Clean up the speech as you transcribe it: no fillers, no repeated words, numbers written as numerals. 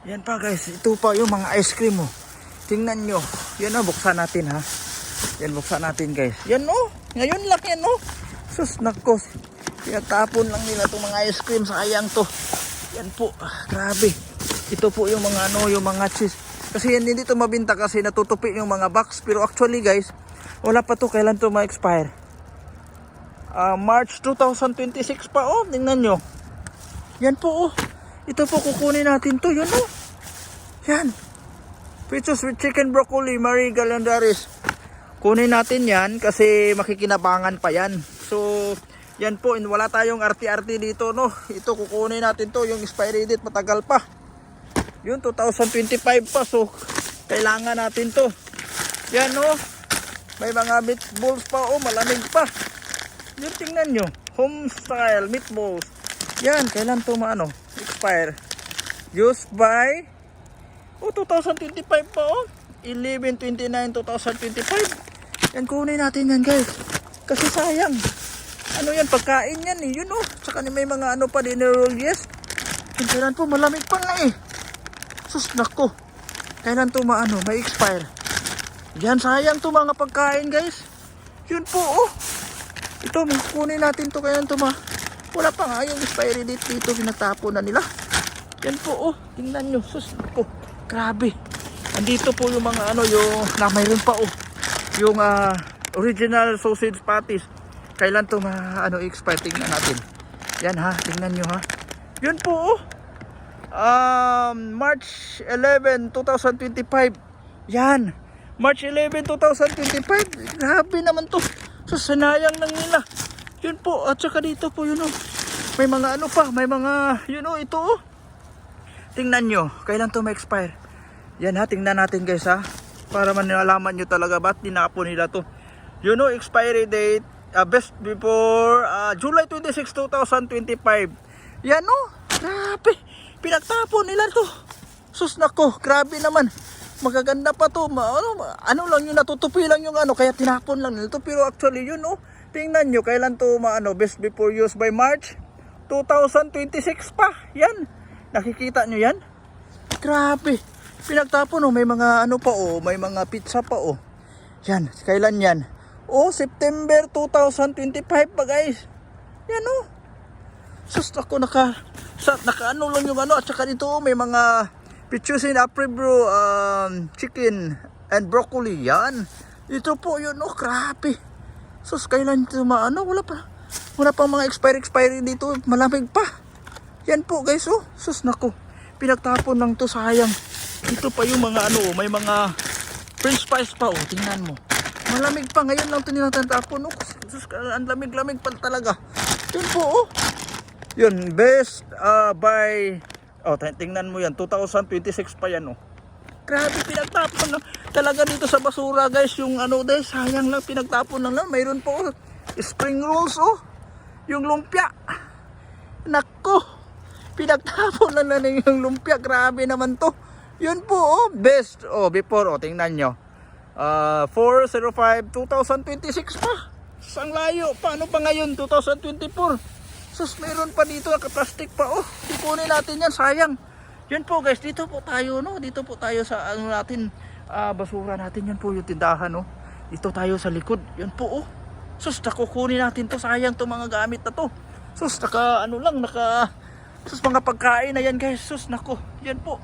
Yan pa guys, ito pa yung mga ice cream oh. Tingnan nyo. Yan oh, buksan natin ha. Yan, buksan natin guys. Yan oh, ngayon lang yan oh. Sus, nakos. Tinatapon lang nila itong mga ice cream. Sayang to. Yan po, grabe. Ito po yung mga ano, yung mga cheese. Kasi yan hindi to mabinta kasi natutupi yung mga box. Pero actually guys, wala pa to. Kailan to ma-expire? March 2026 pa oh. Tingnan nyo. Yan po oh. Ito po kukunin natin to. Yan oh. Yan. Pizzas with chicken broccoli, Marie Galandaris. Kunin natin yan kasi makikinabangan pa yan. So, yan po. Wala tayong arti-arti dito no. Ito kukunin natin to. Yung expiry date matagal pa. Yun 2025 pa. So, kailangan natin to. Yan no. May mga meatballs pa oh. Malamig pa. Yun tingnan nyo. Home style meatballs. Yan. Kailan to expire? Used by 2025 pa oh. 11/29/2025. Yan kunin natin yan guys. Kasi sayang. Ano yan pagkain yan eh. Yun oh. Tsaka may mga ano pa din roll yes. Kailan po malamig pa nga eh. Sus nako. Kailan to may expire. Yan sayang to mga pagkain guys. Yun po oh. Ito kunin natin to kailan to wala pa nga yung expiry date dito, pinatapon na nila. Yan po oh, tingnan nyo. Sus po, grabe. Andito po yung mga yung mayroon pa oh. Yung original sausage patties. Kailan to expire, tingnan natin. Yan ha, tingnan nyo ha. Yun po oh. March 11, 2025. Yan. March 11, 2025. Grabe naman to. So sanayang lang nila. Yun po, at saka dito po yun oh. May mga pa, may mga yun oh, ito oh. Tingnan nyo, kailan to ma-expire. Yan ha, tingnan natin guys ha. Para manalaman nyo talaga ba't dinapon nila to. Yun oh, expiry date, best before July 26, 2025. Yan oh, grabe. Pinagtapon nila to. Sus nako, grabe naman. Magaganda pa to. Ano lang yung natutupi lang yung kaya tinapon lang nila to. Pero actually yun oh. Tingnan nyo, kailan to best before used by March 2026 pa. Yan. Nakikita nyo yan? Grabe. Pinagtapon oh, may mga pa oh, may mga pizza pa oh. Yan, kailan yan? Oh, September 2025 pa guys. Yan oh. Sus ako naka lang yung at saka dito oh, may mga pichusin apribro chicken and broccoli. Yan. Ito po yun oh, grabe. Sus, kailan ito wala pang mga expiry dito, malamig pa. Yan po guys oh, sus nako. Pinagtapon lang to, sayang. Ito pa yung mga may mga french fries pa oh, tingnan mo. Malamig pa, ngayon lang ito nilatapon oh. Sus, ang lamig-lamig pa talaga. Yun po oh. Yun, best by tingnan mo yan, 2026 pa yan oh. Grabe, pinagtapon lang talaga dito sa basura guys. Yung guys, sayang lang, pinagtapon lang. Mayroon po oh, spring rolls oh. Yung lumpia. Nako, pinagtapon lang yung lumpia. Grabe naman to. Yun po oh, best oh, before oh, tingnan nyo. 4/05/2026 pa. Sang layo, paano pa ngayon 2024? Sus, mayroon pa dito naka-plastic pa oh. Ipunin natin yan, sayang. Yan po guys, dito po tayo no. Dito po tayo sa natin basura natin. Yan po yung tindahan no. Dito tayo sa likod. Yan po oh. Sus, nakukunin natin to. Sayang to mga gamit na to. Sus, sus mga pagkain na yan guys. Sus, nako. Yan po.